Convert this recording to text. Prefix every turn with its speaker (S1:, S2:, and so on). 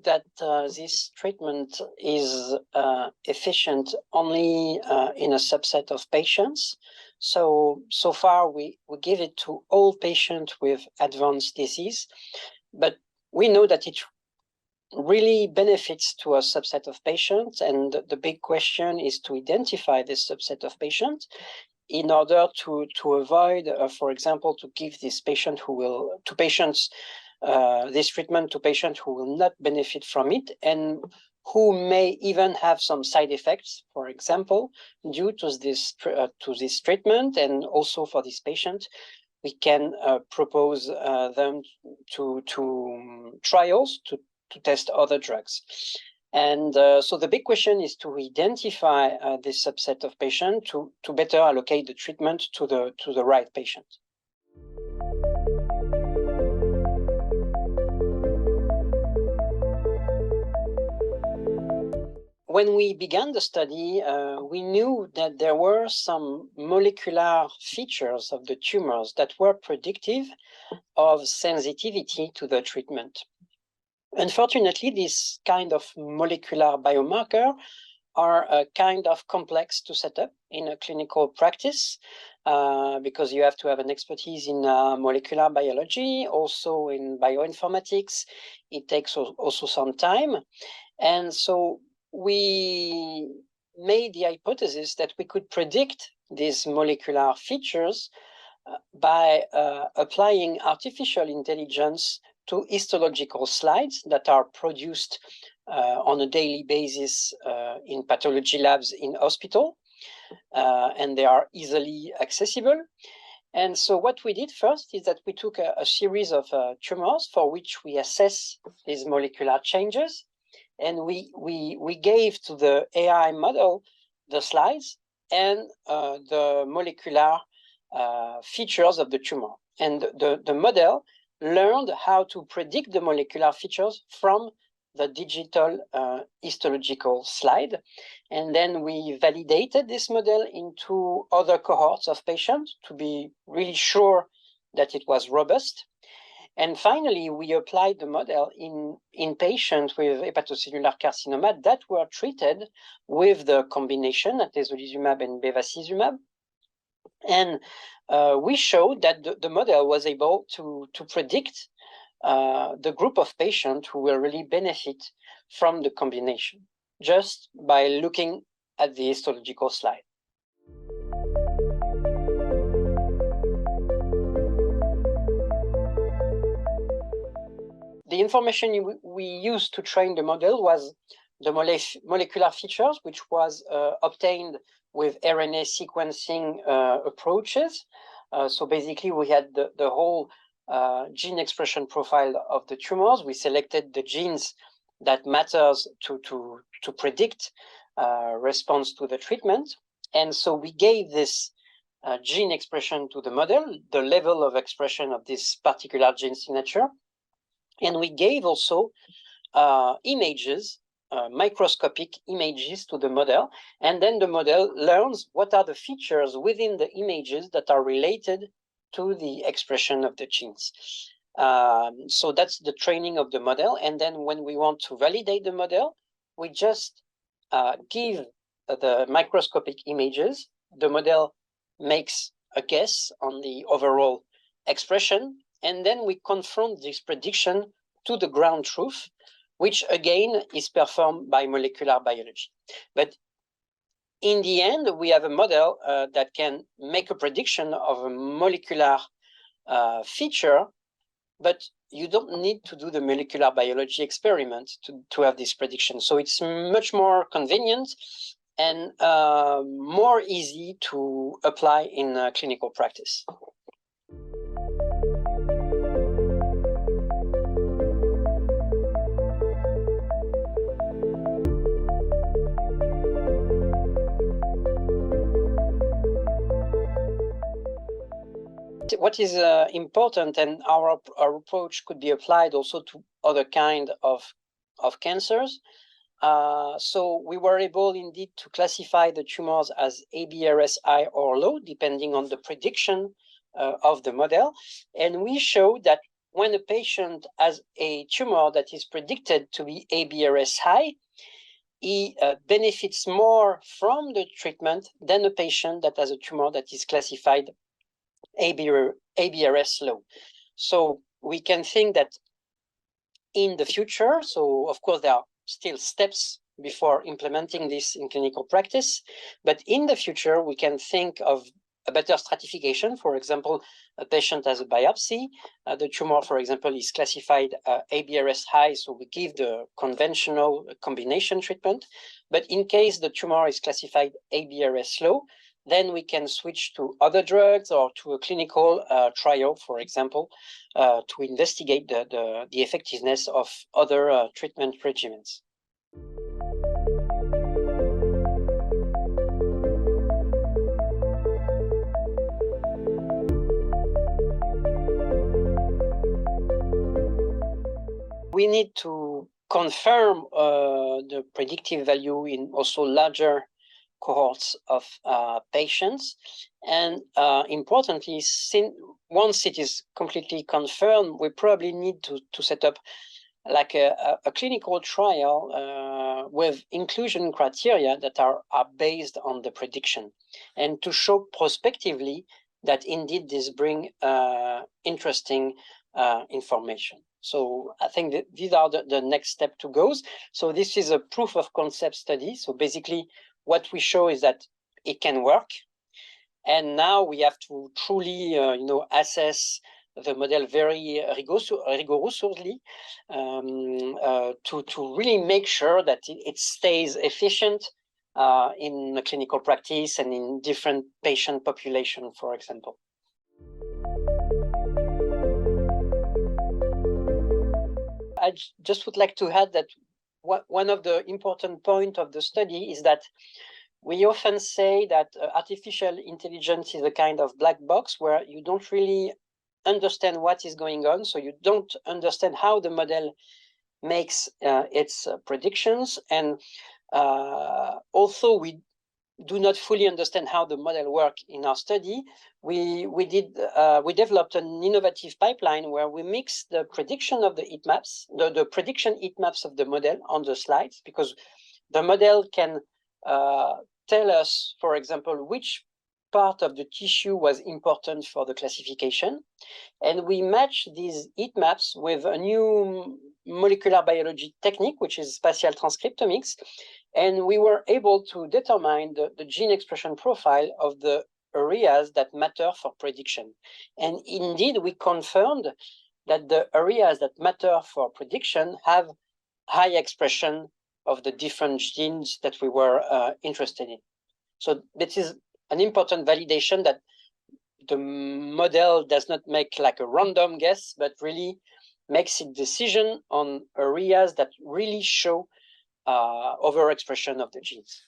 S1: that this treatment is efficient only in a subset of patients. So far, we give it to all patients with advanced disease, but we know that it really benefits to a subset of patients. And the big question is to identify this subset of patients in order to avoid, for example, to give this patient this treatment to patients who will not benefit from it and who may even have some side effects, for example, due to this treatment. And also for this patient, we can propose them to trials to test other drugs. And so the big question is to identify this subset of patients to better allocate the treatment to the right patient. When we began the study, we knew that there were some molecular features of the tumors that were predictive of sensitivity to the treatment. Unfortunately, this kind of molecular biomarker are kind of complex to set up in a clinical practice because you have to have an expertise in molecular biology, also in bioinformatics. It takes also some time. And so we made the hypothesis that we could predict these molecular features by applying artificial intelligence to histological slides that are produced on a daily basis in pathology labs in hospital, and they are easily accessible. And so what we did first is that we took a series of tumors for which we assess these molecular changes, and we gave to the AI model the slides and the molecular features of the tumor. And the model learned how to predict the molecular features from the digital histological slide. And then we validated this model into other cohorts of patients to be really sure that it was robust. And finally, we applied the model in patients with hepatocellular carcinoma that were treated with the combination atezolizumab and bevacizumab. And we showed that the model was able to predict the group of patients who will really benefit from the combination just by looking at the histological slide. The information we used to train the model was the molecular features, which was obtained with RNA sequencing approaches. So basically, we had the whole gene expression profile of the tumors. We selected the genes that matters to predict response to the treatment. And so we gave this gene expression to the model, the level of expression of this particular gene signature. And we gave also images, microscopic images to the model. And then the model learns what are the features within the images that are related to the expression of the genes. So that's the training of the model. And then when we want to validate the model, we just give the microscopic images. The model makes a guess on the overall expression. And then we confront this prediction to the ground truth, which again is performed by molecular biology. But in the end, we have a model that can make a prediction of a molecular feature, but you don't need to do the molecular biology experiment to have this prediction. So it's much more convenient and more easy to apply in clinical practice. What is important, and our approach could be applied also to other kind of cancers. So we were able indeed to classify the tumors as ABRS high or low, depending on the prediction of the model. And we showed that when a patient has a tumor that is predicted to be ABRS high, he benefits more from the treatment than a patient that has a tumor that is classified ABRS low. So we can think that in the future, so of course there are still steps before implementing this in clinical practice, but in the future we can think of a better stratification. For example, a patient has a biopsy, the tumor, for example, is classified ABRS high, so we give the conventional combination treatment. But in case the tumor is classified ABRS low, then we can switch to other drugs or to a clinical trial, for example, to investigate the effectiveness of other treatment regimens. We need to confirm the predictive value in also larger cohorts of patients. And importantly, once it is completely confirmed, we probably need to set up like a clinical trial with inclusion criteria that are based on the prediction, and to show prospectively that indeed this bring interesting information. So I think that these are the next step to go. So this is a proof of concept study. So basically what we show is that it can work. And now we have to truly, assess the model very rigorously to really make sure that it stays efficient in the clinical practice and in different patient population, for example. I just would like to add that one of the important points of the study is that we often say that artificial intelligence is a kind of black box where you don't really understand what is going on. So you don't understand how the model makes its predictions. And also we do not fully understand how the model works in our study, we developed an innovative pipeline where we mix the prediction of the heat maps, the prediction heat maps of the model on the slides, because the model can tell us, for example, which part of the tissue was important for the classification. And we match these heat maps with a new molecular biology technique, which is spatial transcriptomics. And we were able to determine the gene expression profile of the areas that matter for prediction. And indeed, we confirmed that the areas that matter for prediction have high expression of the different genes that we were interested in. So this is an important validation that the model does not make like a random guess, but really makes a decision on areas that really show overexpression of the genes.